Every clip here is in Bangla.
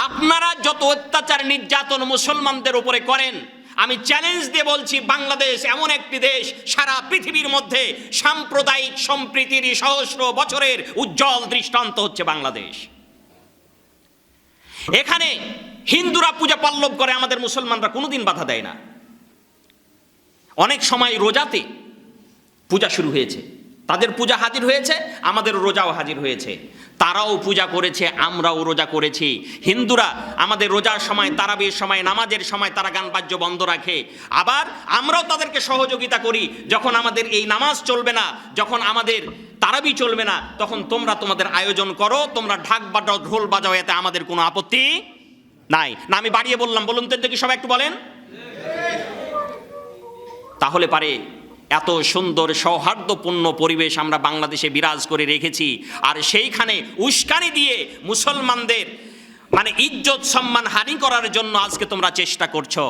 আপনারা যত অত্যাচার নির্যাতন মুসলমানদের উপরে করেন, আমি চ্যালেঞ্জ দিয়ে বলছি, বাংলাদেশ এমন একটি দেশ, সারা পৃথিবীর মধ্যে সাম্প্রদায়িক সম্প্রীতির সহস্র বছরের উজ্জ্বল দৃষ্টান্ত হচ্ছে বাংলাদেশ। এখানে হিন্দুরা পূজা পল্লব করে, আমাদের মুসলমানরা কোনোদিন বাধা দেয় না। অনেক সময় রোজাতে পূজা শুরু হয়েছে, তাদের পূজা হাজির হয়েছে, আমাদের রোজাও হাজির হয়েছে। তারাও পূজা করেছে, আমরাও রোজা করেছি। হিন্দুরা আমাদের রোজার সময়, তারাবির সময়, নামাজের সময় তারা গান বাদ্য বন্ধ রাখে। আবার আমরাও তাদেরকে সহযোগিতা করি। যখন আমাদের এই নামাজ চলবে না, যখন আমাদের তারাবি চলবে না, তখন তোমরা তোমাদের আয়োজন করো, তোমরা ঢাক বাজাও, ঢোল বাজাও, এতে আমাদের কোনো আপত্তি নাই। না আমি বাড়িয়ে বললাম? বলুন তো দেখি, সবাই একটু বলেন। তাহলে পারে এত সুন্দর সৌহার্দ্যপূর্ণ পরিবেশ আমরা বাংলাদেশে বিরাজ করে রেখেছি, আর সেইখানে উস্কানি দিয়ে মুসলমানদের ইজ্জত সম্মান হানি করার জন্য আজকে তোমরা চেষ্টা করছো।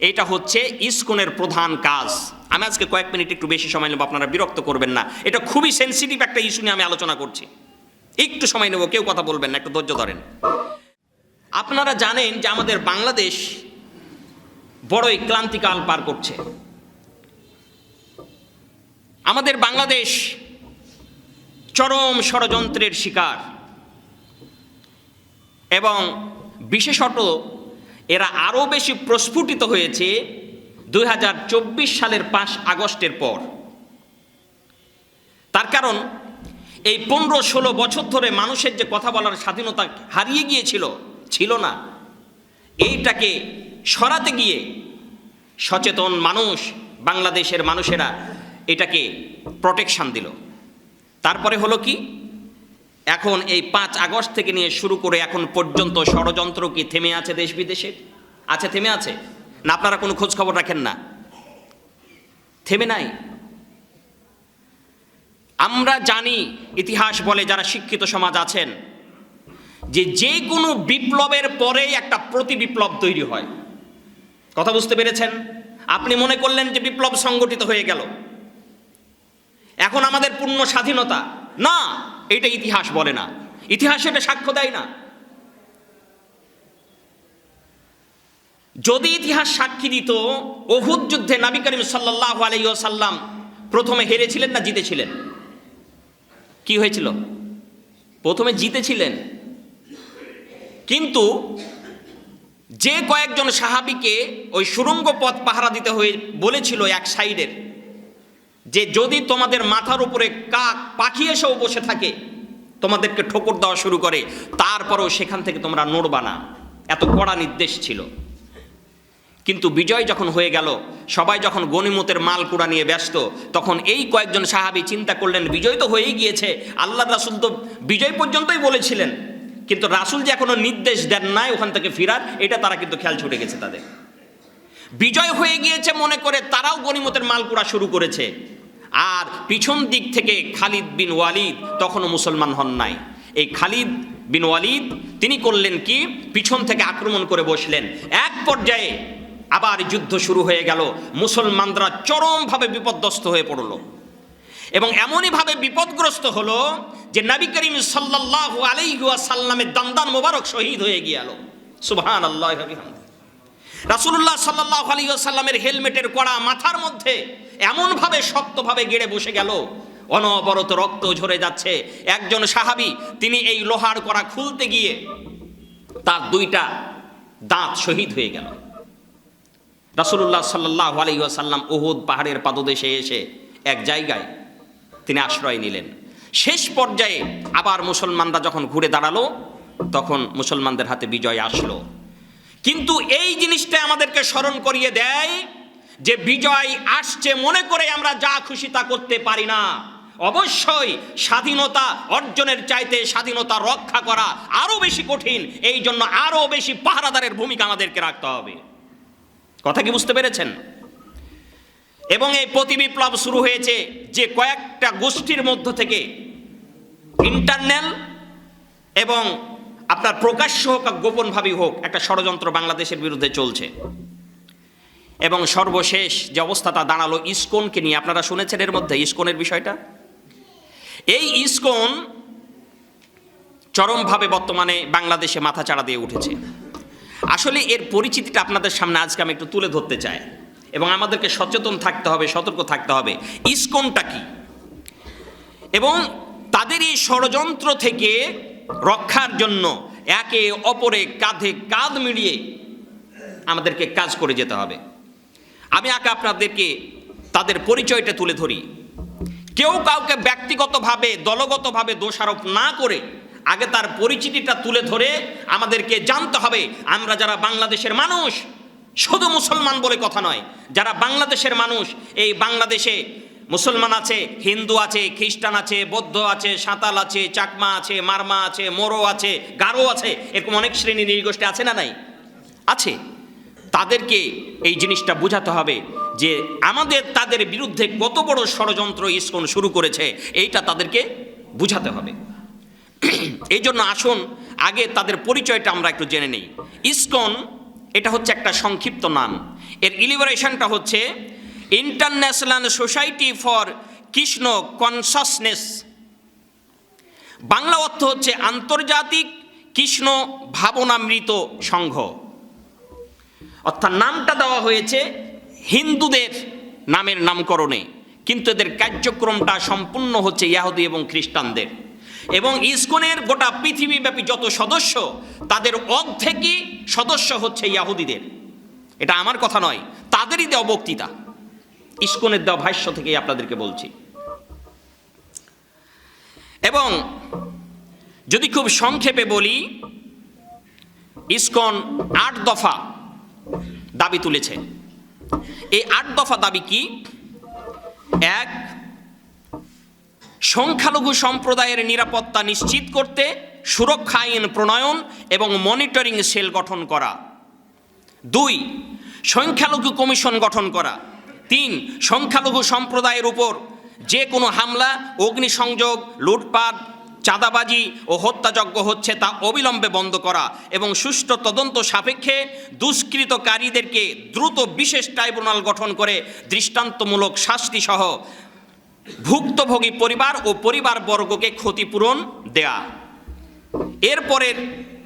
এটা হচ্ছে ইসকনের প্রধান কাজ। আমি আজকে কয়েক মিনিট একটু বেশি সময় নেব, আপনারা বিরক্ত করবেন না। এটা খুবই সেন্সিটিভ একটা ইস্যু নিয়ে আমি আলোচনা করছি, একটু সময় নেব, কেউ কথা বলবেন না, একটু ধৈর্য ধরেন। আপনারা জানেন যে আমাদের বাংলাদেশ বড়ই ক্লান্তিকাল পার করছে। আমাদের বাংলাদেশ চরম ষড়যন্ত্রের শিকার, এবং বিশেষত এরা আরও বেশি প্রস্ফুটিত হয়েছে 2024 সালের 5 আগস্টের পর। তার কারণ এই 15-16 বছর ধরে মানুষের যে কথা বলার স্বাধীনতা হারিয়ে ছিল না, এইটাকে সরাতে গিয়ে সচেতন মানুষ, বাংলাদেশের মানুষেরা এটাকে প্রোটেকশন দিল। তারপরে হলো কি, এখন এই 5 আগস্ট থেকে নিয়ে শুরু করে এখন পর্যন্ত ষড়যন্ত্র কি থেমে আছে দেশ বিদেশে? আছে, থেমে আছে না? আপনারা কোনো খোঁজ খবর রাখেন না? থেমে নাই। আমরা জানি, ইতিহাস বলে, যারা শিক্ষিত সমাজ আছেন, যে কোনো বিপ্লবের পরে একটা প্রতি বিপ্লব তৈরি হয়। কথা বুঝতে পেরেছেন? আপনি মনে করলেন যে বিপ্লব সংগঠিত হয়ে গেল, এখন আমাদের পূর্ণ স্বাধীনতা, না, এটা ইতিহাস বলে না, ইতিহাস এটা সাক্ষ্য দেয় না। যদি ইতিহাস সাক্ষী দিত, উহুদ যুদ্ধে নবী করিম সাল্লাল্লাহু আলাইহি ওয়াসাল্লাম প্রথমে হেরেছিলেন না জিতেছিলেন? কি হয়েছিল? প্রথমে জিতেছিলেন, কিন্তু যে কয়েকজন সাহাবীকে ওই সুড়ঙ্গ পথ পাহারা দিতে হয়ে বলেছিল এক সাইডের, যে যদি তোমাদের মাথার উপরে কাক পাখি এসেও বসে থাকে, তোমাদেরকে ঠোকর দেওয়া শুরু করে, তারপরেও সেখান থেকে তোমরা নড়বা না, এত কড়া নির্দেশ ছিল। কিন্তু বিজয় যখন হয়ে গেল, সবাই যখন গনিমতের মাল কুড়া নিয়ে ব্যস্ত, তখন এই কয়েকজন সাহাবী চিন্তা করলেন, বিজয় তো হয়েই গিয়েছে, আল্লাহর রাসূল তো বিজয় পর্যন্তই বলেছিলেন, কিন্তু রাসূল যে এখনো নির্দেশ দেন নাই ওখান থেকে ফিরার, এটা তারা কিন্তু খেয়াল ছুটে গেছে তাদের। বিজয় হয়ে গিয়েছে মনে করে তারাও গনিমতের মাল কুড়া শুরু করেছে। আর পিছন দিক থেকে খালিদ বিন ওয়ালিদ তখনও মুসলমান হন নাই। এই খালিদ বিন ওয়ালিদ তিনি করলেন কি, পিছন থেকে আক্রমণ করে বসলেন। এক পর্যায়ে আবার যুদ্ধ শুরু হয়ে গেল, মুসলমানরা চরমভাবে বিপদগ্রস্ত হয়ে পড়ল, এবং এমনইভাবে বিপদগ্রস্ত হলো যে নবী করিম সাল্লাল্লাহু আলাইহি ওয়াসাল্লামের দান্দান মোবারক শহীদ হয়ে গেল। সুবহানাল্লাহি ওয়া বিহামদিহি। রাসূলুল্লাহ সাল্লাল্লাহু আলাইহি ওয়াসাল্লামের হেলমেটের কড়া মাথার মধ্যে এমনভাবে শক্তভাবে গেড়ে বসে গেল, অনবরত রক্ত ঝরে যাচ্ছে। একজন সাহাবী তিনি এই লোহার কড়া খুলতে গিয়ে তার 2টা দাঁত শহীদ হয়ে গেল। রাসূলুল্লাহ সাল্লাল্লাহু আলাইহি ওয়াসাল্লাম উহুদ পাহাড়ের পাদদেশে এসে এক জায়গায় তিনি আশ্রয় নিলেন। শেষ পর্যায়ে আবার মুসলমানরা যখন ঘুরে দাঁড়ালো, তখন মুসলমানদের হাতে বিজয় আসলো। কিন্তু এই জিনিসটা আমাদেরকে স্মরণ করিয়ে দেয় যে বিজয় আসছে মনে করে আমরা যা খুশি তা করতে পারি না। অবশ্যই স্বাধীনতা অর্জনের চাইতে স্বাধীনতা রক্ষা করা আরো বেশি কঠিন, এই জন্য আরো বেশি পাহারাদারের ভূমিকা আমাদেরকে রাখতে হবে। কথা কি বুঝতে পেরেছেন? এবং এই প্রতি বিপ্লব শুরু হয়েছে যে কয়েকটা গোষ্ঠীর মধ্য থেকে, ইন্টারনাল এবং আপনার প্রকাশ্য হোক আর গোপনভাবেই হোক, একটা ষড়যন্ত্র বাংলাদেশের বিরুদ্ধে চলছে। এবং সর্বশেষ যে অবস্থাটা দাঁড়ালো ইসকনকে নিয়ে, আপনারা শুনেছেন এর মধ্যে ইসকনের বিষয়টা। এই ইসকন চরমভাবে বর্তমানে বাংলাদেশে মাথাচাড়া দিয়ে উঠেছে। আসলে এর পরিচিতিটা আপনাদের সামনে আজকে আমি একটু তুলে ধরতে চাই, এবং আমাদেরকে সচেতন থাকতে হবে, সতর্ক থাকতে হবে ইসকনটা কি, এবং তাদের এই ষড়যন্ত্র থেকে রক্ষার জন্য একে অপরে কাঁধে কাঁধ মিলিয়ে আমাদেরকে কাজ করে যেতে হবে। আমি আগে আপনাদেরকে তাদের পরিচয়টা তুলে ধরি। কেউ কাউকে ব্যক্তিগতভাবে দলগতভাবে দোষারোপ না করে আগে তার পরিচিতিটা তুলে ধরে আমাদেরকে জানতে হবে আমরা যারা বাংলাদেশের মানুষ, শুধু মুসলমান বলে কথা নয়, যারা বাংলাদেশের মানুষ, এই বাংলাদেশে মুসলমান আছে, হিন্দু আছে, খ্রিস্টান আছে, বৌদ্ধ আছে, সাঁতাল আছে, চাকমা আছে, মারমা আছে, মোরো আছে, গারো আছে, এরকম অনেক শ্রেণী নৃগোষ্ঠী আছে না নাই? আছে। তাদেরকে এই জিনিসটা বোঝাতে হবে যে আমাদের তাদের বিরুদ্ধে কত বড় ষড়যন্ত্র ইসকন শুরু করেছে, এইটা তাদেরকে বুঝাতে হবে। এই জন্য আসুন আগে তাদের পরিচয়টা আমরা একটু জেনে নেই। ইসকন এটা হচ্ছে একটা সংক্ষিপ্ত নাম। এর ইলিবারেশনটা হচ্ছে international society for Krishna consciousness. Bangla অর্থ হচ্ছে আন্তর্জাতিক কৃষ্ণ ভাবনামৃত সংঘ। অর্থাৎ নামটা দেওয়া হয়েছে হিন্দুদের নামের নামকরণে, কিন্তু এদের কার্যক্রমটা সম্পূর্ণ হচ্ছে ইহুদি এবং খ্রিস্টানদের। এবং ইসকনের গোটা পৃথিবীব্যাপী যত সদস্য, তাদের অর্ধেকই সদস্য হচ্ছে ইহুদিদের। এটা আমার কথা নয়, তাদেরই দেওয়া বক্তৃতা, ইসকনের দেওয়া ভাষ্য থেকেই আপনাদেরকে বলছি। এবং যদি খুব সংক্ষেপে বলি, ইসকন 8 দফা দাবি তুলেছে। এই 8 দফা দাবি কি? 1, সংখ্যালঘু সম্প্রদায়ের নিরাপত্তা নিশ্চিত করতে সুরক্ষা আইন প্রণয়ন এবং মনিটরিং সেল গঠন করা। 2, সংখ্যালঘু কমিশন গঠন করা। 3, সংখ্যালঘু সম্প্রদায়ের উপর যে কোনো হামলা, অগ্নিসংযোগ, লুটপাট, চাঁদাবাজি ও হত্যাযজ্ঞ হচ্ছে তা অবিলম্বে বন্ধ করা এবং সুষ্ঠু তদন্ত সাপেক্ষে দুষ্কৃতকারীদেরকে দ্রুত বিশেষ ট্রাইব্যুনাল গঠন করে দৃষ্টান্তমূলক শাস্তি সহ ভুক্তভোগী পরিবার ও পরিবারবর্গকে ক্ষতিপূরণ দেয়া। এরপরের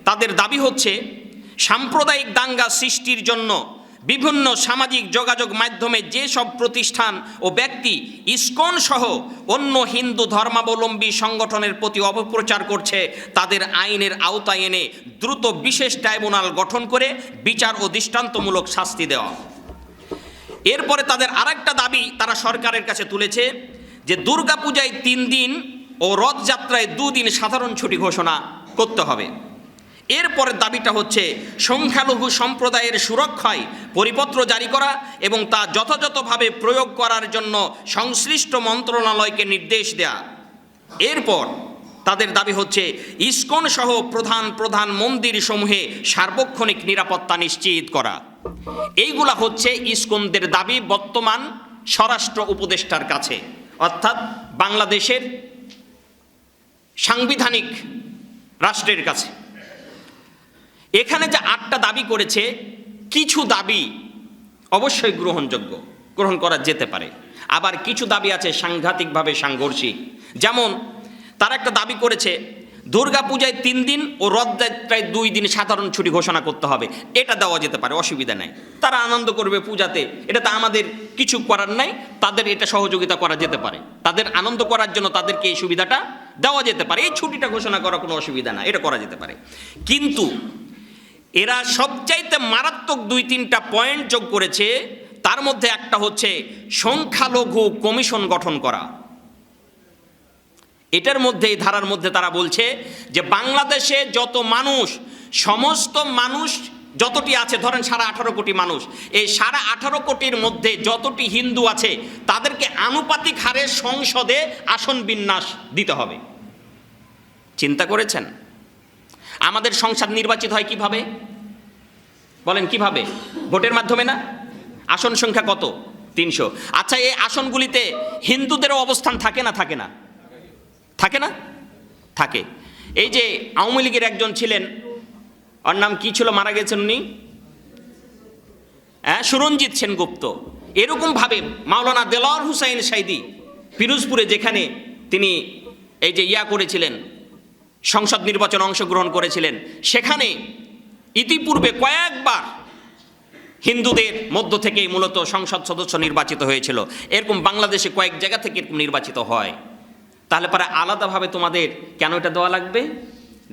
তাদের দাবি হচ্ছে সাম্প্রদায়িক দাঙ্গা সৃষ্টির জন্য বিভিন্ন সামাজিক যোগাযোগ মাধ্যমে যেসব প্রতিষ্ঠান ও ব্যক্তি ইসকন সহ অন্য হিন্দু ধর্মাবলম্বী সংগঠনের প্রতি অপপ্রচার করছে, তাদের আইনের আওতায় এনে দ্রুত বিশেষ ট্রাইব্যুনাল গঠন করে বিচার ও দৃষ্টান্তমূলক শাস্তি দেওয়া। এরপরে তাদের আরেকটা দাবি তারা সরকারের কাছে তুলেছে যে দুর্গাপূজায় 3 দিন ও রথযাত্রায় 2 দিন সাধারণ ছুটি ঘোষণা করতে হবে। এরপরের দাবিটা হচ্ছে সংখ্যালঘু সম্প্রদায়ের সুরক্ষায় পরিপত্র জারি করা এবং তা যথাযথভাবে প্রয়োগ করার জন্য সংশ্লিষ্ট মন্ত্রণালয়কে নির্দেশ দেয়া। এরপর তাদের দাবি হচ্ছে ইসকন সহ প্রধান প্রধান মন্দির সমূহে সার্বক্ষণিক নিরাপত্তা নিশ্চিত করা। এইগুলা হচ্ছে ইসকনদের দাবি বর্তমান স্বরাষ্ট্র উপদেষ্টার কাছে, অর্থাৎ বাংলাদেশের সাংবিধানিক রাষ্ট্রের কাছে। এখানে যে 8টা দাবি করেছে, কিছু দাবি অবশ্যই গ্রহণযোগ্য, গ্রহণ করা যেতে পারে, আবার কিছু দাবি আছে সাংঘাতিকভাবে সাংঘর্ষিক। যেমন তারা একটা দাবি করেছে দুর্গাপূজায় 3 দিন ও রথযাত্রায় 2 দিন সাধারণ ছুটি ঘোষণা করতে হবে। এটা দেওয়া যেতে পারে, অসুবিধা নাই, তারা আনন্দ করবে পূজাতে, এটাতে আমাদের কিছু করার নাই, তাদের এটা সহযোগিতা করা যেতে পারে, তাদের আনন্দ করার জন্য তাদেরকে এই সুবিধাটা দেওয়া যেতে পারে, এই ছুটিটা ঘোষণা করা কোনো অসুবিধা না, এটা করা যেতে পারে। কিন্তু এরা সবচাইতে মারাত্মক 2-3টা পয়েন্ট যোগ করেছে। তার মধ্যে একটা হচ্ছে সংখ্যালঘু কমিশন গঠন করা। এটার মধ্যে, এই ধারার মধ্যে তারা বলছে যে বাংলাদেশে যত মানুষ, সমস্ত মানুষ যতটি আছে, ধরেন 18.5 কোটি মানুষ, এই 18.5 কোটির মধ্যে যতটি হিন্দু আছে তাদেরকে আনুপাতিক হারে সংসদে আসন বিন্যাস দিতে হবে। চিন্তা করেছেন আমাদের সংসদ নির্বাচিত হয় কিভাবে? বলেন কিভাবে? ভোটের মাধ্যমে না? আসন সংখ্যা কত? 300। আচ্ছা, এই আসনগুলিতে হিন্দুদেরও অবস্থান থাকে না? থাকে না? থাকে না? থাকে। এই যে আওয়ামী লীগের একজন ছিলেন, ওর নাম কি ছিল, মারা গেছেন উনি, সুরঞ্জিত সেনগুপ্ত। এরকমভাবে মাওলানা দেলোয়ার হুসাইন সাইদি পিরোজপুরে, যেখানে তিনি এই যে করেছিলেন, সংসদ নির্বাচনে অংশগ্রহণ করেছিলেন, সেখানে ইতিপূর্বে কয়েকবার হিন্দুদের মধ্য থেকেই মূলত সংসদ সদস্য নির্বাচিত হয়েছিল। এরকম বাংলাদেশে কয়েক জায়গা থেকে এরকম নির্বাচিত হয়। তাহলে পরে আলাদাভাবে তোমাদের কেন এটা দেওয়া লাগবে?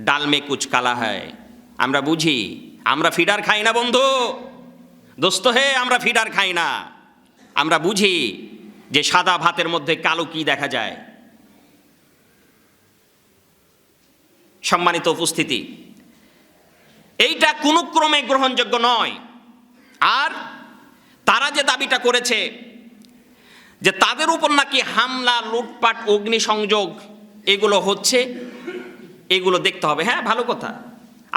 ডাল মে কুচ কালা হয়। আমরা বুঝি, আমরা ফিডার খাই না বন্ধু, দোস্ত হে, আমরা ফিডার খাই না। আমরা বুঝি যে সাদা ভাতের মধ্যে কালো কি দেখা যায়। সম্মানিত উপস্থিতি, এইটা কোনো ক্রমে গ্রহণযোগ্য নয়। আর তারা যে দাবিটা করেছে যে তাদের উপর নাকি হামলা, লুটপাট, অগ্নিসংযোগ এগুলো হচ্ছে, এগুলো দেখতে হবে। হ্যাঁ, ভালো কথা।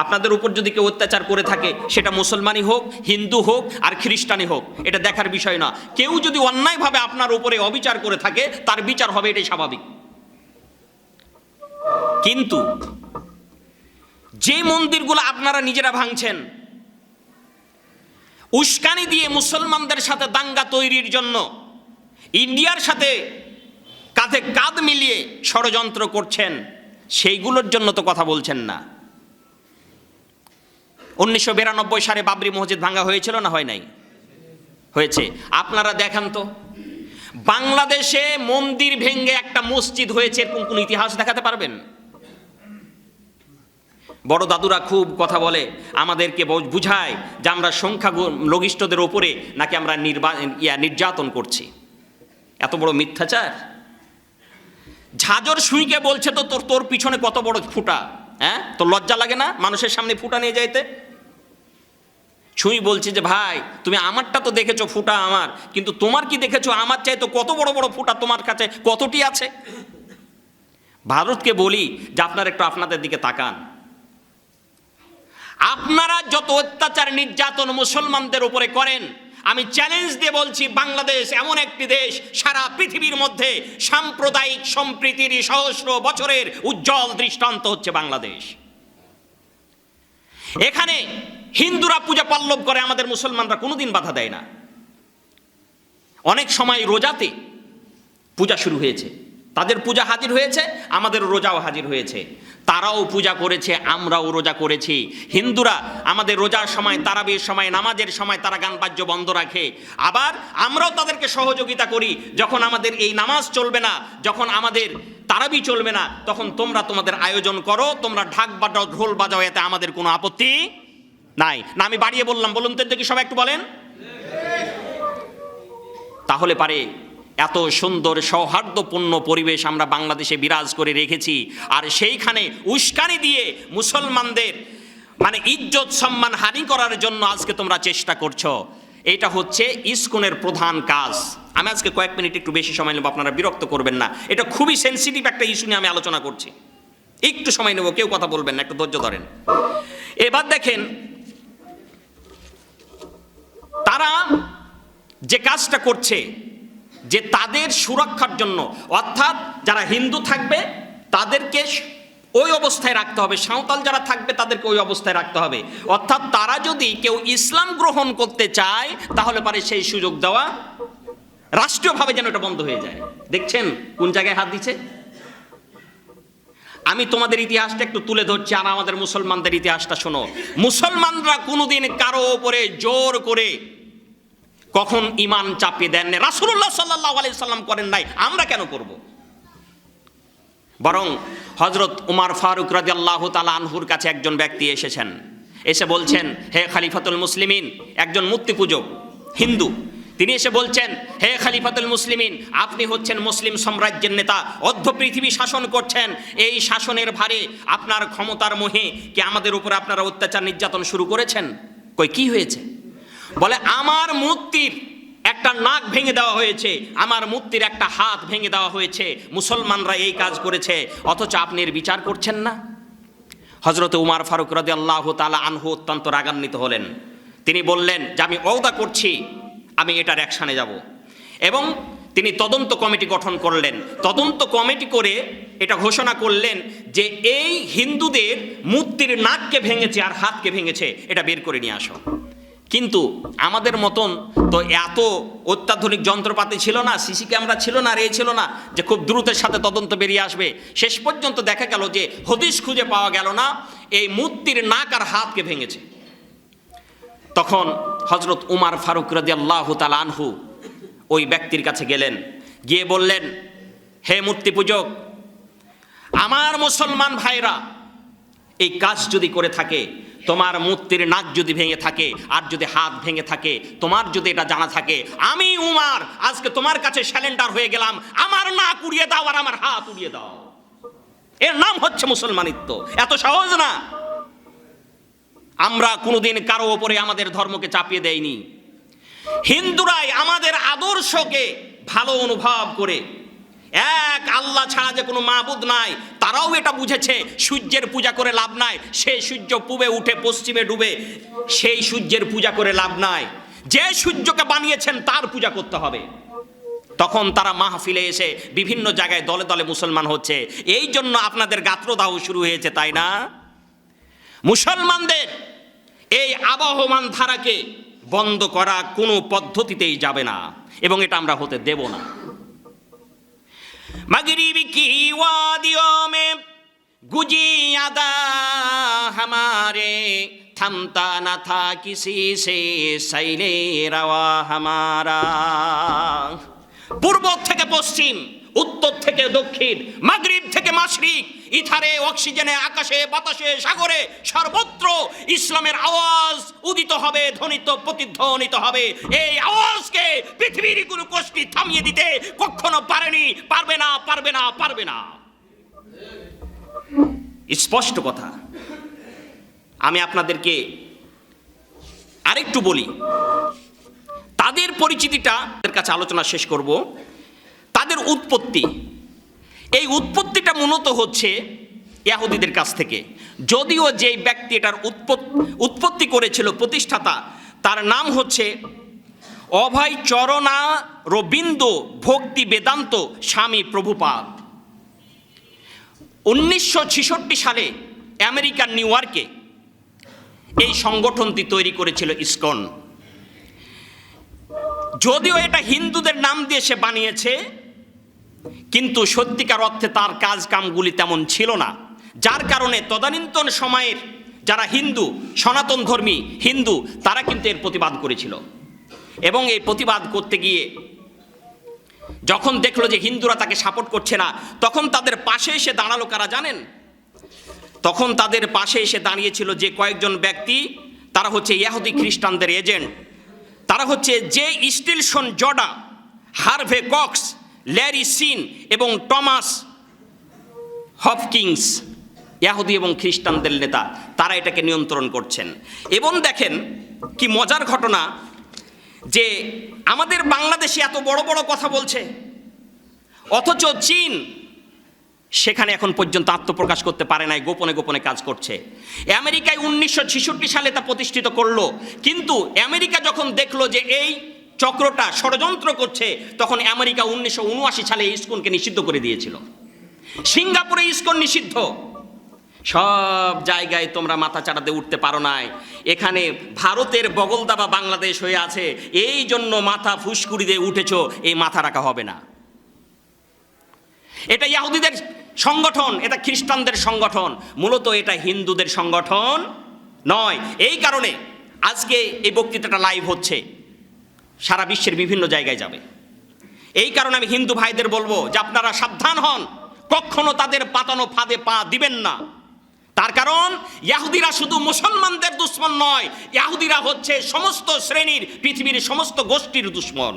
আপনাদের উপর যদি কেউ অত্যাচার করে থাকে, সেটা মুসলমানই হোক, হিন্দু হোক আর খ্রিস্টানই হোক, এটা দেখার বিষয় না। কেউ যদি অন্যায়ভাবে আপনার উপরে অবিচার করে থাকে, তার বিচার হবে, এটাই স্বাভাবিক। কিন্তু যে মন্দিরগুলো আপনারা নিজেরা ভাঙছেন, উস্কানি দিয়ে মুসলমানদের সাথে দাঙ্গা তৈরির জন্য ইন্ডিয়ার সাথে কাঁধে কাঁধ মিলিয়ে ষড়যন্ত্র করছেন, সেইগুলোর জন্য তো কথা বলছেন না। 1992 সালে বাবরি মসজিদ ভাঙা হয়েছিল না হয় নাই? হয়েছে। আপনারা দেখান তো বাংলাদেশে মন্দির ভেঙে একটা মসজিদ হয়েছে, এরকম কোন ইতিহাস দেখাতে পারবেন? বড় দাদুরা খুব কথা বলে, আমাদেরকে বুঝায় যে আমরা সংখ্যা লঘিষ্ঠদের ওপরে নাকি আমরা নির্যাতন করছি। এত বড় মিথ্যাচার। ঝাঁঝর সুইকে বলছে তো তোর পিছনে কত বড় ফুটা, হ্যাঁ? তোর লজ্জা লাগে না মানুষের সামনে ফুটা নিয়ে যাইতে? ছুঁই বলছে যে ভাই, তুমি আমারটা তো দেখেছো ফুটা আমার, কিন্তু তোমার কি দেখেছো আমার চাইতে কত বড় বড় ফুটা তোমার কাছে কতটি আছে? ভারতকে বলি যে আপনারা একটু আপনাদের দিকে তাকান। আপনারা যত অত্যাচার নির্যাতন মুসলমানদের উপরে করেন, আমি চ্যালেঞ্জ দিয়ে বলছি, বাংলাদেশ এমন একটি দেশ, সারা পৃথিবীর মধ্যে সাম্প্রদায়িক সম্প্রীতির সহস্র বছরের উজ্জ্বল দৃষ্টান্ত হচ্ছে বাংলাদেশ। এখানে হিন্দুরা পূজা পল্লব করে, আমাদের মুসলমানরা কোনোদিন বাধা দেয় না। অনেক সময় রোজাতে পূজা শুরু হয়েছে, তাদের পূজা হাজির হয়েছে, আমাদের রোজাও হাজির হয়েছে। তারাও পূজা করেছে, আমরাও রোজা করেছি। হিন্দুরা আমাদের রোজার সময়, তারাবির সময়, নামাজের সময় তারা গান বাদ্য বন্ধ রাখে। আবার আমরাও তাদেরকে সহযোগিতা করি। যখন আমাদের এই নামাজ চলবে না, যখন আমাদের তারাবি চলবে না, তখন তোমরা তোমাদের আয়োজন করো, তোমরা ঢাক বাজাও, ঢোল বাজাও, এতে আমাদের কোনো আপত্তি নাই। না আমি বাড়িয়ে বললাম? বলুন তো দেখি, সবাই একটু বলেন। তাহলে পারে এত সুন্দর সৌহার্দ্যপূর্ণ পরিবেশ আমরা বাংলাদেশে বিরাজ করে রেখেছি, আর সেইখানে উস্কানি দিয়ে মুসলমানদের ইজ্জত সম্মান হানি করার জন্য আজকে তোমরা চেষ্টা করছো। এটা হচ্ছে ইসকনের প্রধান কাজ। আমি আজকে কয়েক মিনিট একটু বেশি সময় নেব, আপনারা বিরক্ত করবেন না। এটা খুবই সেন্সিটিভ একটা ইস্যু নিয়ে আমি আলোচনা করছি, একটু সময় নেব, কেউ কথা বলবেন না, একটু ধৈর্য ধরেন। এবার দেখেন, তারা যে কাজটা করছে, যে তাদের সুরক্ষার জন্য, অর্থাৎ যারা হিন্দু থাকবে তাদেরকে ওই অবস্থায় রাখতে হবে, সাঁওতাল যারা থাকবে তাদেরকে ওই অবস্থায় রাখতে হবে। অর্থাৎ তারা যদি কেউ ইসলাম গ্রহণ করতে চায়, তাহলে পারে সেই সুযোগ দেওয়া, রাষ্ট্রীয়ভাবে যেন এটা বন্ধ হয়ে যায়। দেখছেন কোন জায়গায় হাত দিচ্ছে? আমি তোমাদের ইতিহাসটা একটু তুলে ধরছি, আর আমাদের মুসলমানদের ইতিহাসটা শোনো। মুসলমানরা কোনোদিন কারো ওপরে জোর করে কখন ঈমান চাপিয়ে দেন না। রাসূলুল্লাহ সাল্লাল্লাহু আলাইহি সাল্লাম করেন নাই, আমরা কেন করব? বরং হযরত উমর ফারুক রাদিয়াল্লাহু তাআলা আনহুর কাছে একজন ব্যক্তি এসেছেন, এসে বলছেন, হে খলিফাতুল মুসলিমিন, একজন মূর্তি পূজক হিন্দু, তিনি এসে বলছেন, হে খলিফাতুল মুসলিমিন, আপনি হচ্ছেন মুসলিম সাম্রাজ্যের নেতা, অর্ধ পৃথিবী শাসন করছেন। এই শাসনের ভারে, আপনার ক্ষমতার মোহে কি আমাদের উপরে আপনারা অত্যাচার নির্যাতন শুরু করেছেন? কই কি হয়েছে? বলে, আমার মূর্তির একটা নাক ভেঙে দেওয়া হয়েছে, আমার মূর্তির একটা হাত ভেঙে দেওয়া হয়েছে, মুসলমানরা এই কাজ করেছে, অথচ আপনি এর বিচার করছেন না। হযরত উমর ফারুক রাদিয়াল্লাহু তাআলা আনহু অত্যন্ত রাগান্বিত হলেন। তিনি বললেন যে আমি ওয়াদা করছি, আমি এটার অ্যাকশনে যাব। এবং তিনি তদন্ত কমিটি গঠন করলেন। তদন্ত কমিটি করে এটা ঘোষণা করলেন যে এই হিন্দুদের মূর্তির নাককে ভেঙেছে আর হাতকে ভেঙেছে, এটা বের করে নিয়ে আসো। কিন্তু আমাদের মতন তো এত অত্যাধুনিক যন্ত্রপাতি ছিল না, সিসি ক্যামেরা ছিল না, আর এ ছিল না যে খুব দ্রুতের সাথে তদন্ত বেরিয়ে আসবে। শেষ পর্যন্ত দেখা গেল যে হদিশ খুঁজে পাওয়া গেল না, এই মূর্তির নাক আর হাতকে ভেঙেছে। তখন হযরত উমর ফারুক রাদিয়াল্লাহু তাআলা আনহু ওই ব্যক্তির কাছে গেলেন, গিয়ে বললেন, হে মূর্তি পূজক, আমার মুসলমান ভাইরা এই কাজ যদি করে থাকে, তোমার মূর্তির নাক যদি ভেঙে থাকে আর যদি হাত ভেঙে থাকে, তোমার যদি এটা জানা থাকে, আমি উমর আজকে তোমার কাছে স্যালেন্ডার হয়ে গেলাম, আমার নাক উড়িয়ে দাও আর আমার হাত উড়িয়ে দাও। এর নাম হচ্ছে মুসলমানিত্ব। এত সহজ না। আমরা কোনোদিন কারো ওপরে আমাদের ধর্মকে চাপিয়ে দেইনি। হিন্দুরাই আমাদের আদর্শকে ভালো অনুভব করে, এক আল্লাহ ছাড়া যে কোনো মাবুদ নাই, তারাও এটা বুঝেছে সূর্যের পূজা করে লাভ নাই, সেই সূর্য পূবে উঠে পশ্চিমে ডুবে, সেই সূর্যের পূজা করে লাভ নাই, যে সূর্যকে বানিয়েছেন তার পূজা করতে হবে। তখন তারা মাহফিলে এসে বিভিন্ন জায়গায় দলে দলে মুসলমান হচ্ছে। এই জন্য আপনাদের গাত্রদাহ শুরু হয়েছে, তাই না? মুসলমানদের এই আবহমান ধারাকে বন্ধ করা কোনো পদ্ধতিতেই যাবে না, এবং এটা আমরা হতে দেব না। मगरिबी की वादियों में गुजी अदा हमारे, थमता न था किसी से सैले रवा हमारा। পূর্ব থেকে পশ্চিম, উত্তর থেকে দক্ষিণ, মাগরিব থেকে মাশরিক, ইথারে অক্সিজেনে, আকাশে বাতাসে সাগরে সর্বত্র ইসলামের আওয়াজ উদিত হবে, ধ্বনিত প্রতিধ্বনিত হবে। এই আওয়াজকে পৃথিবীর কোনো গোষ্ঠী থামিয়ে দিতে কখনো পারেনি, পারবে না, পারবে না, পারবে না। স্পষ্ট কথা। আমি আপনাদেরকে আরেকটু বলি, তাদের পরিচিতিটা তাদের কাছে আলোচনা শেষ করব। তাদের উৎপত্তি, এই উৎপত্তিটা মূলত হচ্ছে ইহুদিদের কাছ থেকে। যদিও যে ব্যক্তি এটার উৎপত্তি করেছিল, প্রতিষ্ঠাতা, তার নাম হচ্ছে অভয় চরণা রবীন্দ ভক্তি বেদান্ত স্বামী প্রভুপাদ। 1966 সালে আমেরিকার নিউ ইয়র্কে এই সংগঠনটি তৈরি করেছিল ইসকন। যদিও এটা হিন্দুদের নাম দিয়ে সে বানিয়েছে, কিন্তু সত্যিকার অর্থে তার কাজ কামগুলি তেমন ছিল না, যার কারণে তদানীন্তন সময়ের যারা হিন্দু, সনাতন ধর্মী হিন্দু, তারা কিন্তু এর প্রতিবাদ করেছিল। এবং এই প্রতিবাদ করতে গিয়ে যখন দেখলো যে হিন্দুরা তাকে সাপোর্ট করছে না, তখন তাদের পাশে এসে দাঁড়ালো কারা জানেন? তখন তাদের পাশে এসে দাঁড়িয়েছিল যে কয়েকজন ব্যক্তি, তারা হচ্ছে ইহুদি খ্রিস্টানদের এজেন্ট। তারা হচ্ছে J Stillson Judah, Harvey Cox, Larry Shinn এবং টমাস হপকিন্স, ইহুদি এবং খ্রিস্টানদের নেতা। তারা এটাকে নিয়ন্ত্রণ করছেন। এবং দেখেন কি মজার ঘটনা, যে আমাদের বাংলাদেশে এত বড় বড় কথা বলছে, অথচ চীন সেখানে এখন পর্যন্ত আত্মপ্রকাশ করতে পারে নাই, গোপনে গোপনে কাজ করছে। আমেরিকায় 1966 সালে তা প্রতিষ্ঠিত করলো, কিন্তু আমেরিকা যখন দেখলো যে এই চক্রটা ষড়যন্ত্র করছে, তখন আমেরিকা 1979 সালে ইসকনকে নিষিদ্ধ করে দিয়েছিল। সিঙ্গাপুরে ইসকন নিষিদ্ধ। সব জায়গায় তোমরা মাথা চাড়াতে উঠতে পারো নাই, এখানে ভারতের বগলদাবা বাংলাদেশ হয়ে আছে, এই জন্য মাথা ফুসকুড়ি দিয়ে উঠেছো, এই মাথা রাখা হবে না। এটা ইহুদিদের সংগঠন, এটা খ্রিস্টানদের সংগঠন, মূলত এটা হিন্দুদের সংগঠন নয়। এই কারণে আজকে এই বক্তৃতাটা লাইভ হচ্ছে, সারা বিশ্বের বিভিন্ন জায়গায় যাবে। এই কারণে আমি হিন্দু ভাইদের বলবো যে আপনারা সাবধান হন, কখনো তাদের পাতানো ফাঁদে পা দিবেন না। তার কারণ ইহুদিরা শুধু মুসলমানদের দুশমন নয়, ইহুদিরা হচ্ছে সমস্ত শ্রেণীর, পৃথিবীর সমস্ত গোষ্ঠীর দুশমন।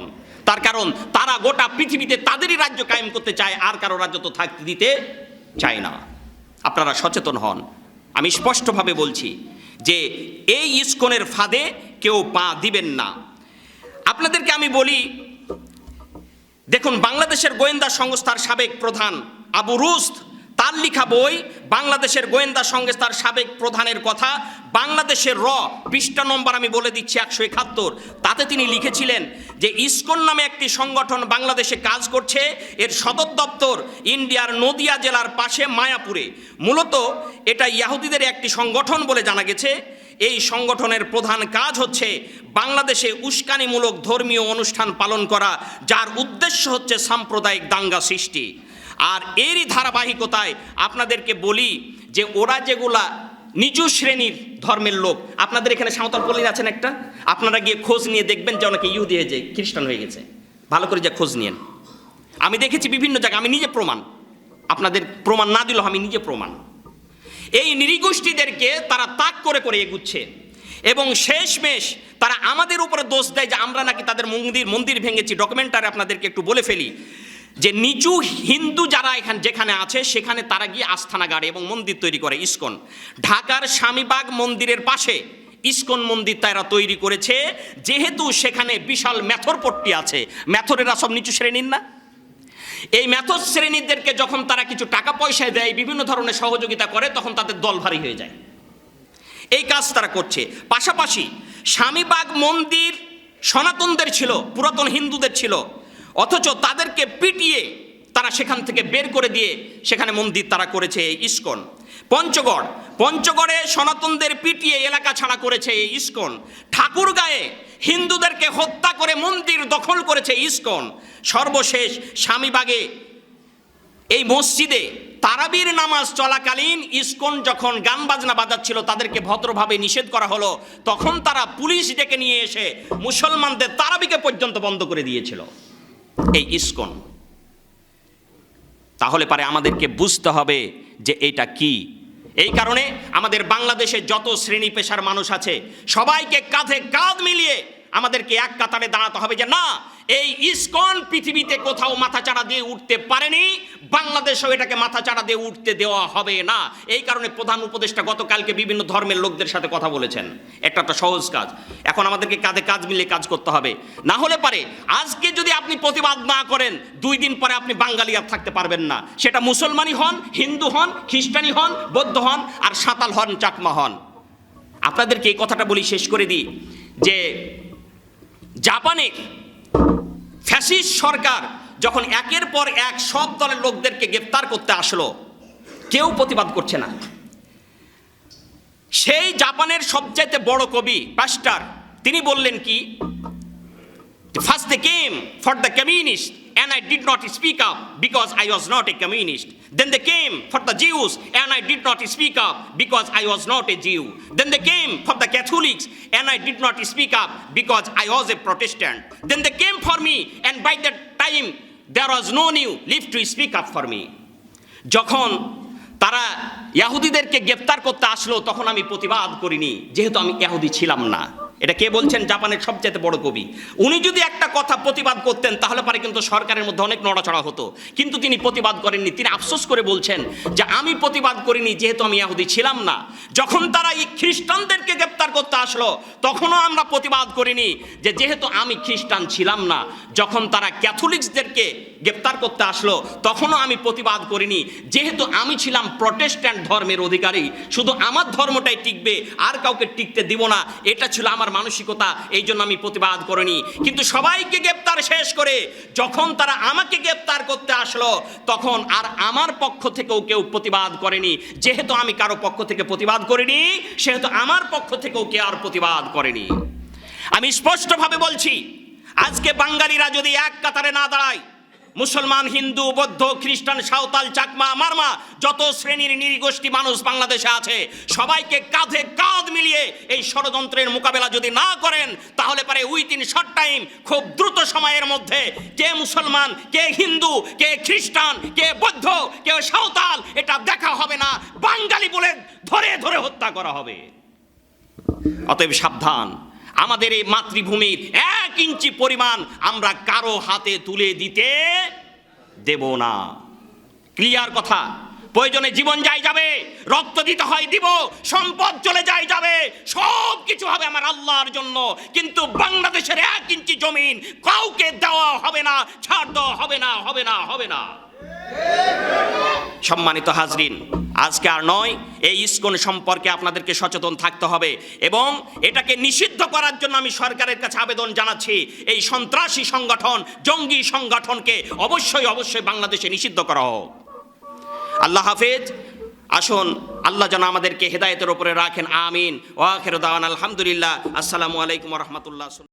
তার কারণ তারা গোটা পৃথিবীতে তাদেরই রাজ্য কায়েম করতে চায়, আর কারো রাজ্য তো থাকতে দিতে চায় না। আপনারা সচেতন হন। আমি স্পষ্টভাবে বলছি যে এই ইসকনের ফাঁদে কেউ পা দিবেন না। আপনাদেরকে আমি বলি, দেখুন বাংলাদেশের গোয়েন্দা সংস্থার সাবেক প্রধান আবু রুস্ত, তার লেখা বই বাংলাদেশের গোয়েন্দা সংস্থার সাবেক প্রধানের কথা, বাংলাদেশের পৃষ্ঠা নম্বর আমি বলে দিচ্ছি 171। তাতে তিনি লিখেছিলেন যে ইসকন নামে একটি সংগঠন বাংলাদেশে কাজ করছে, এর সদর দপ্তর ইন্ডিয়ার নদিয়া জেলার পাশে মায়াপুরে। মূলত এটা ইহুদিদের একটি সংগঠন বলে জানা গেছে। এই সংগঠনের প্রধান কাজ হচ্ছে বাংলাদেশে উস্কানিমূলক ধর্মীয় অনুষ্ঠান পালন করা, যার উদ্দেশ্য হচ্ছে সাম্প্রদায়িক দাঙ্গা সৃষ্টি। আর এরই ধারাবাহিকতায় আপনাদেরকে বলি যে ওরা যেগুলা নিচু শ্রেণীর ধর্মের লোক, আপনাদের এখানে সাঁওতাল পল্লী আছেন একটা, আপনারা গিয়ে খোঁজ নিয়ে দেখবেন যে অনেকে ইহুদি হয়ে যায়, খ্রিস্টান হয়ে গেছে। ভালো করে যা খোঁজ নিয়েন। আমি দেখেছি বিভিন্ন জায়গায়, আমি নিজে প্রমাণ, আপনাদের প্রমাণ না দিলেও আমি নিজে প্রমাণ। এই নৃগোষ্ঠীদেরকে তারা তাক করে করে এগুচ্ছে এবং শেষমেশ তারা আমাদের উপরে দোষ দেয় যে আমরা নাকি তাদের মন্দির ভেঙেছি। ডকুমেন্টারি আপনাদেরকে একটু বলে ফেলি যে নিচু হিন্দু যারা যেখানে আছে সেখানে তারা গিয়ে আস্থানা গাড়ে এবং মন্দির তৈরি করে। ইসকন ঢাকার স্বামীবাগ মন্দিরের পাশে ইসকন মন্দির তারা তৈরি করেছে, যেহেতু সেখানে বিশাল মেথর পট্টি আছে। মেথরেরা সব নিচু শ্রেণীর না? এই মেথর শ্রেণীদেরকে যখন তারা কিছু টাকা পয়সা দেয়, বিভিন্ন ধরনের সহযোগিতা করে, তখন তাদের দল ভারী হয়ে যায়। এই কাজ তারা করছে। পাশাপাশি স্বামীবাগ মন্দির সনাতনদের ছিল, পুরাতন হিন্দুদের ছিল, অথচ তাদেরকে পিটিয়ে তারা সেখান থেকে বের করে দিয়ে সেখানে মন্দির তারা করেছে এই ইসকন। পঞ্চগড়ে সনাতনদের পিটিয়ে এলাকা ছাড়া করেছে এই ইসকন। ঠাকুরগাঁয়ে হিন্দুদেরকে হত্যা করে মন্দির দখল করেছে ইসকন। সর্বশেষ স্বামীবাগে এই মসজিদে তারাবির নামাজ চলাকালীন ইসকন যখন গান বাজনা বাজাচ্ছিল, তাদেরকে ভদ্রভাবে নিষেধ করা হলো, তখন তারা পুলিশ ডেকে নিয়ে এসে মুসলমানদের তারাবিকে পর্যন্ত বন্ধ করে দিয়েছিল এই ইসকন। তাহলে পারে আমাদেরকে বুঝতে হবে যে এটা কি। এই কারণে আমাদের বাংলাদেশে যত শ্রেণী পেশার মানুষ আছে সবাইকে কাঁধে কাঁধ মিলিয়ে আমাদেরকে এক কাতারে দাঁড়াতে হবে যে না, এই ইসকন পৃথিবীতে কোথাও মাথাচাড়া দিয়ে উঠতে পারেনি, বাংলাদেশেও এটাকে মাথাচাড়া দিয়ে উঠতে দেওয়া হবে না। এই কারণে প্রধান উপদেষ্টা গতকালকে বিভিন্ন ধর্মের লোকদের সাথে কথা বলেছেন। একটা সহজ কাজ, এখন আমাদেরকে কাঁধে কাঁধ মিলিয়ে কাজ করতে হবে। না হলে পারে আজকে যদি আপনি প্রতিবাদ না করেন, 2 দিন পরে আপনি বাঙালি আর থাকতে পারবেন না। সেটা মুসলমানই হন, হিন্দু হন, খ্রিস্টানি হন, বৌদ্ধ হন, আর সাঁওতাল হন, চাকমা হন। আপনাদেরকে এই কথাটা বলি, শেষ করে দিই, যে জাপানে ফ্যাসিস্ট সরকার যখন একের পর এক সব দলের লোকদেরকে গ্রেফতার করতে আসলো, কেউ প্রতিবাদ করছে না। সেই জাপানের সবচাইতে বড় কবি পাস্টার, তিনি বললেন কি, first they came for the communist and I did not speak up because I was not a communist. Then they came for the Jews and I did not speak up because I was not a Jew. Then they came for the Catholics and I did not speak up because I was a Protestant. Then they came for me and by that time there was no new lift to speak up for me. যখন তারা ইহুদিদেরকে গ্রেফতার করতে আসলো তখন আমি প্রতিবাদ করিনি, যেহেতু আমি ইহুদি ছিলাম না। এটা কে বলছেন? জাপানের সবচেয়ে বড় কবি। উনি যদি একটা কথা প্রতিবাদ করতেন তাহলে পারে কিন্তু সরকারের মধ্যে অনেক নড়াচড়া হতো, কিন্তু তিনি প্রতিবাদ করেননি। তিনি আফসোস করে বলছেন যে আমি প্রতিবাদ করিনি যেহেতু আমি ইহুদি ছিলাম না। যখন তারা এই খ্রিস্টানদেরকে গ্রেফতার করতে আসলো তখনও আমরা প্রতিবাদ করিনি যে যেহেতু আমি খ্রিস্টান ছিলাম না। যখন তারা ক্যাথলিক্সদেরকে গ্রেফতার করতে আসলো তখনও আমি প্রতিবাদ করিনি যেহেতু আমি ছিলাম প্রটেস্ট্যান্ট ধর্মের অধিকারী, শুধু আমার ধর্মটাই টিকবে, আর কাউকে টিকতে দিব না, এটা ছিল আমার মানসিকতা, এই জন্য আমি প্রতিবাদ করিনি। কিন্তু সবাইকে গ্রেফতার শেষ করে যখন তারা আমাকে গ্রেফতার করতে আসলো তখন আর আমার পক্ষ থেকেও কেউ প্রতিবাদ করেনি। যেহেতু আমি কারো পক্ষ থেকে প্রতিবাদ করিনি সেহেতু আমার পক্ষ থেকেও কেউ আর প্রতিবাদ করেনি। আমি স্পষ্টভাবে বলছি, আজকে বাঙালিরা যদি এক কাতারে না দাঁড়ায়, মুসলমান, হিন্দু, বৌদ্ধ, খ্রিস্টান, সাঁওতাল, চাকমা, মারমা, যত শ্রেণীর নৃগোষ্ঠী মানুষ বাংলাদেশে আছে সবাইকে কাঁধে কাঁধ মিলিয়ে এই ষড়যন্ত্রের মোকাবেলা যদি না করেন তাহলে পারে উইথিন শর্ট টাইম, খুব দ্রুত সময়ের মধ্যে কে মুসলমান, কে হিন্দু, কে খ্রিস্টান, কে বৌদ্ধ, কে সাঁওতাল এটা দেখা হবে না, বাঙালি বলে ধরে ধরে হত্যা করা হবে। অতএব সাবধান, আমাদের এই মাতৃভূমির 1 ইঞ্চি পরিমাণ আমরা কারো হাতে তুলে দিতে দেব না। ক্লিয়ার কথা। প্রয়োজনে জীবন যাই যাবে, রক্ত দিতে হয় দিব, সম্পদ চলে যায় যাবে, সব কিছু হবে আমার আল্লাহর জন্য, কিন্তু বাংলাদেশের 1 ইঞ্চি জমিন কাউকে দেওয়া হবে না, ছাড় দেওয়া হবে না, হবে না, হবে না। সম্মানিত হাজরিন, আজকে আর নয়, এই ইসকন সম্পর্কে আপনাদেরকে সচেতন থাকতে হবে এবং এটাকে নিষিদ্ধ করার জন্য আমি সরকারের কাছে আবেদন জানাচ্ছি। এই সন্ত্রাসী সংগঠন, জঙ্গি সংগঠনকে অবশ্যই অবশ্যই বাংলাদেশে নিষিদ্ধ করা হোক। আল্লাহ হাফেজ। আসুন আল্লাহ যেন আমাদেরকে হেদায়েতের উপরে রাখেন, আমিন। ওয়া আখিরু দাওয়ানা আলহামদুলিল্লাহ। আসসালামু আলাইকুম ওয়া রাহমাতুল্লাহ।